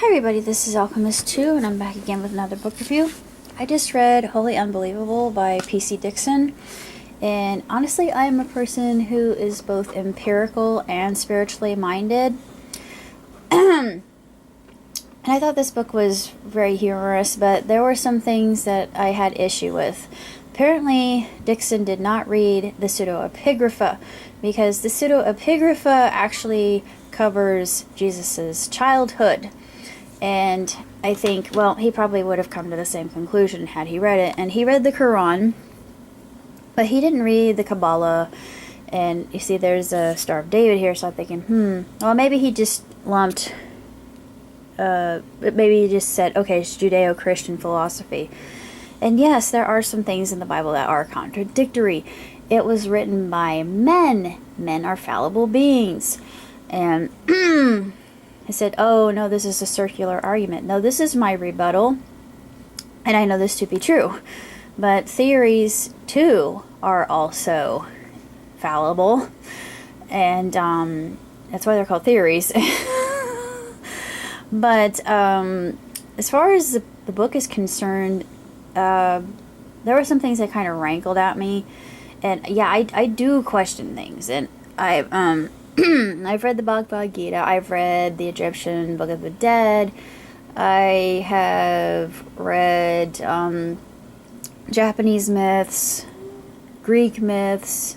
Hi everybody, this is Alchemist2 and I'm back again with another book review. I just read Wholly Unbelievable by P.C. Dixon, and honestly I am a person who is both empirical and spiritually minded. And I thought this book was very humorous, but there were some things that I had issue with. Apparently Dixon did not read the pseudoepigrapha, because the pseudoepigrapha actually covers Jesus's childhood. And I think, well, he probably would have come to the same conclusion had he read it. And he read the Quran, but he didn't read the Kabbalah. And you see there's a Star of David here, so I'm thinking, well, maybe he just lumped, maybe he just said, okay, it's Judeo-Christian philosophy. And yes, there are some things in the Bible that are contradictory. It was written by men. Men are fallible beings. And I said, oh, no, this is a circular argument. No, this is my rebuttal, and I know this to be true. But theories, too, are also fallible, and that's why they're called theories. But as far as the book is concerned, there were some things that kind of rankled at me. And, yeah, I do question things, and I've read the Bhagavad Gita, I've read the Egyptian Book of the Dead, I have read Japanese myths, Greek myths,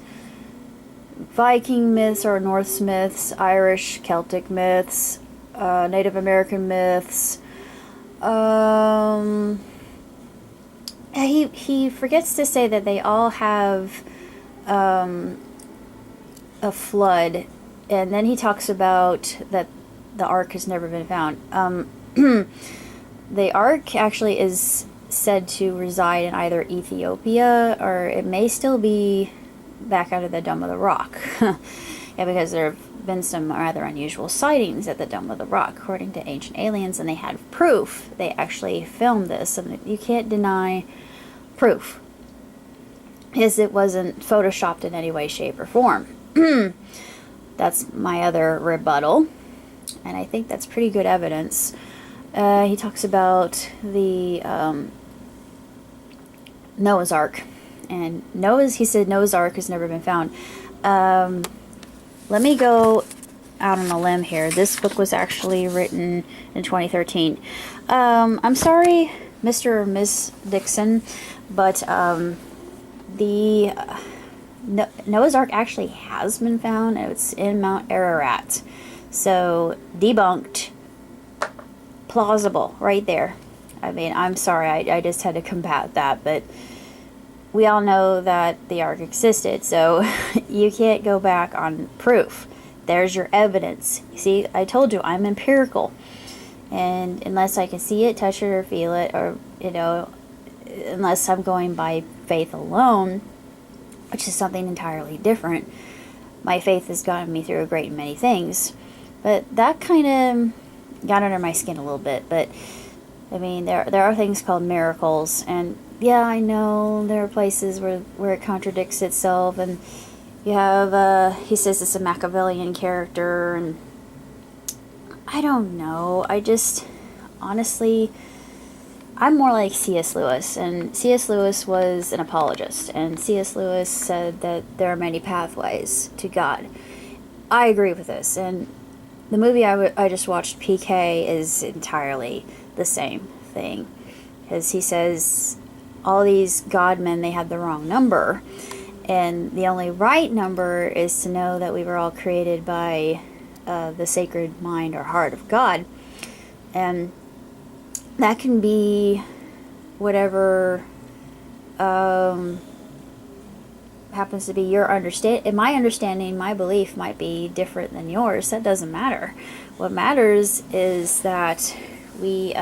Viking myths or Norse myths, Irish, Celtic myths, Native American myths. He forgets to say that they all have a flood. And then he talks about that the Ark has never been found. The Ark actually is said to reside in either Ethiopia, or it may still be back under the Dome of the Rock. Yeah, because there have been some rather unusual sightings at the Dome of the Rock, according to Ancient Aliens, and they had proof. They actually filmed this, and you can't deny proof, because it wasn't photoshopped in any way, shape, or form. That's my other rebuttal, and I think that's pretty good evidence. He talks about the Noah's Ark, and he said Noah's Ark has never been found. Let me go out on a limb here. This book was actually written in 2013. I'm sorry, Mr. or Miss Dixon, but the Noah's Ark actually has been found. It's in Mount Ararat. So, debunked. Plausible. Right there. I mean, I'm sorry. I just had to combat that. But we all know that the Ark existed. So, you can't go back on proof. There's your evidence. You see, I told you, I'm empirical. And unless I can see it, touch it, or feel it, or, unless I'm going by faith alone, which is something entirely different. My faith has gotten me through a great many things. But that kind of got under my skin a little bit. But, I mean, there are things called miracles. And, yeah, I know there are places where it contradicts itself. And you have, he says it's a Machiavellian character. And I don't know. I just, honestly, I'm more like C.S. Lewis, and C.S. Lewis was an apologist, and C.S. Lewis said that there are many pathways to God. I agree with this, and the movie I just watched, PK, is entirely the same thing, because he says all these God-men, they had the wrong number, and the only right number is to know that we were all created by the sacred mind or heart of God, and that can be whatever happens to be your understanding. My understanding, my belief might be different than yours. That doesn't matter. What matters is that we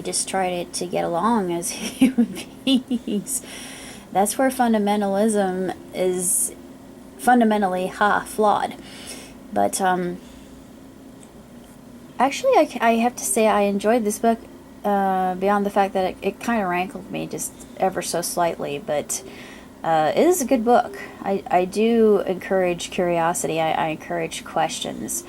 just try to get along as human beings. That's where fundamentalism is fundamentally flawed. But actually, I have to say I enjoyed this book beyond the fact that it kind of rankled me just ever so slightly. But it is a good book. I do encourage curiosity. I encourage questions.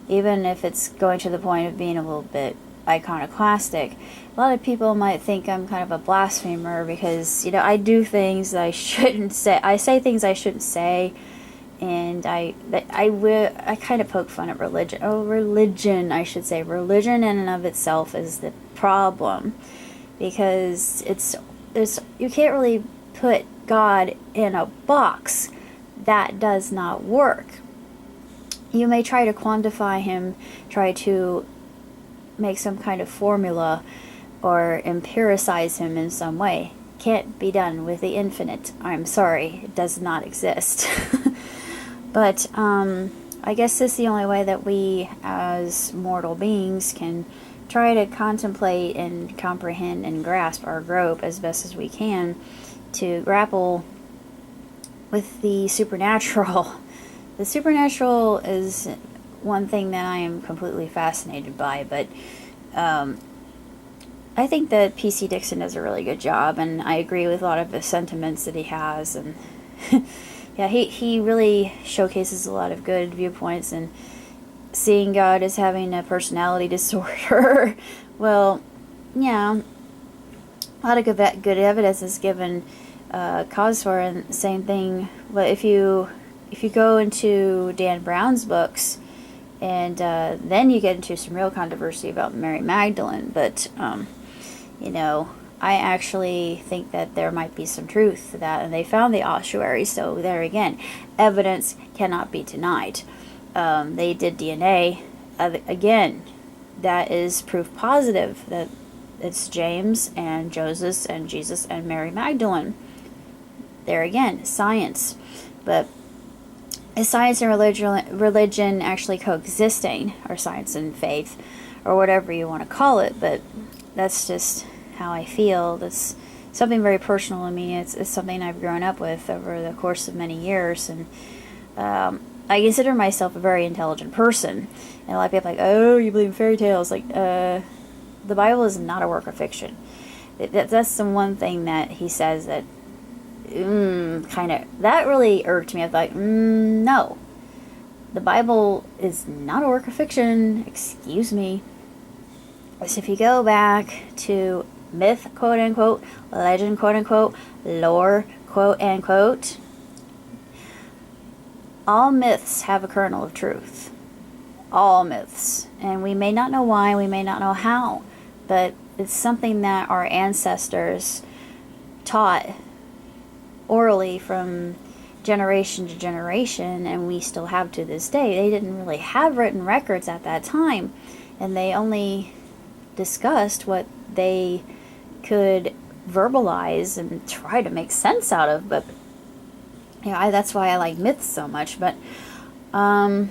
even if it's going to the point of being a little bit iconoclastic. A lot of people might think I'm kind of a blasphemer because, I do things that I shouldn't say. I say things I shouldn't say, and I kind of poke fun at religion. Oh, religion, I should say. Religion in and of itself is the problem, because it's you can't really put God in a box. That does not work. You may try to quantify him, try to make some kind of formula or empiricize him in some way. Can't be done with the infinite. I'm sorry, it does not exist. But I guess this is the only way that we as mortal beings can try to contemplate and comprehend and grasp our grope as best as we can to grapple with the supernatural. The supernatural is one thing that I am completely fascinated by, but I think that P.C. Dixon does a really good job, and I agree with a lot of the sentiments that he has, and yeah, he really showcases a lot of good viewpoints, and seeing God as having a personality disorder, well, yeah, a lot of good evidence is given cause for, and same thing. But if you go into Dan Brown's books, and then you get into some real controversy about Mary Magdalene, but I actually think that there might be some truth to that, and they found the ossuary, so there again, evidence cannot be denied. They did DNA. Again, that is proof positive that it's James and Joseph and Jesus and Mary Magdalene. There again, science. But is science and religion actually coexisting, or science and faith, or whatever you want to call it? But that's just how I feel. That's something very personal to me. It's something I've grown up with over the course of many years, and I consider myself a very intelligent person. And a lot of people are like, oh, you believe in fairy tales? Like, the Bible is not a work of fiction. That's the one thing that he says that that really irked me. I was like, no, the Bible is not a work of fiction. Excuse me. So if you go back to myth, quote unquote, legend, quote unquote, lore, quote unquote, all myths have a kernel of truth. All myths. And we may not know why, we may not know how, but it's something that our ancestors taught orally from generation to generation, and we still have to this day. They didn't really have written records at that time, and they only discussed what they could verbalize and try to make sense out of. But that's why I like myths so much. But I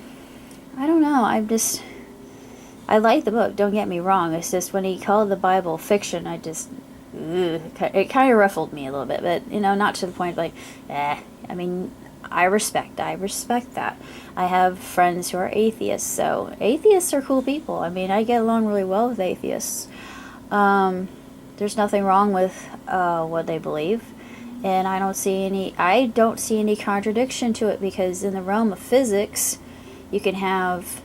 don't know, I like the book, don't get me wrong. It's just when he called the Bible fiction, it kind of ruffled me a little bit, but not to the point of like, I mean, I respect that. I have friends who are atheists, so atheists are cool people. I mean, I get along really well with atheists. There's nothing wrong with what they believe, and I don't see any contradiction to it, because in the realm of physics, you can have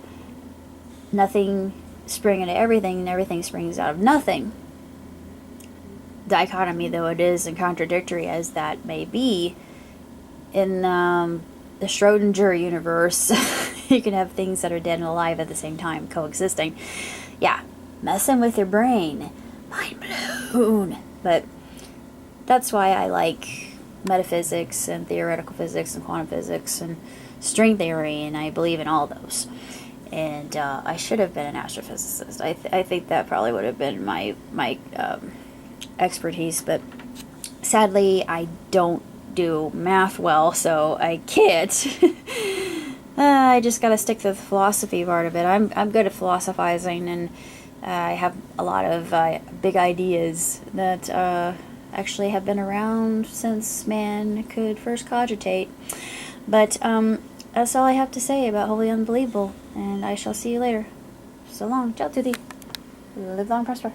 nothing spring into everything, and everything springs out of nothing. Dichotomy though it is, and contradictory as that may be, in the Schrodinger universe, you can have things that are dead and alive at the same time coexisting. Yeah, messing with your brain. Mind blown. But that's why I like metaphysics and theoretical physics and quantum physics and string theory, and I believe in all those. And I should have been an astrophysicist. I think that probably would have been my expertise, but sadly I don't do math well, so I can't. I just gotta stick to the philosophy part of it. I'm good at philosophizing, and I have a lot of big ideas that actually have been around since man could first cogitate. But that's all I have to say about Wholly Unbelievable, and I shall see you later. So long. Ciao tutti. Live long, prosper.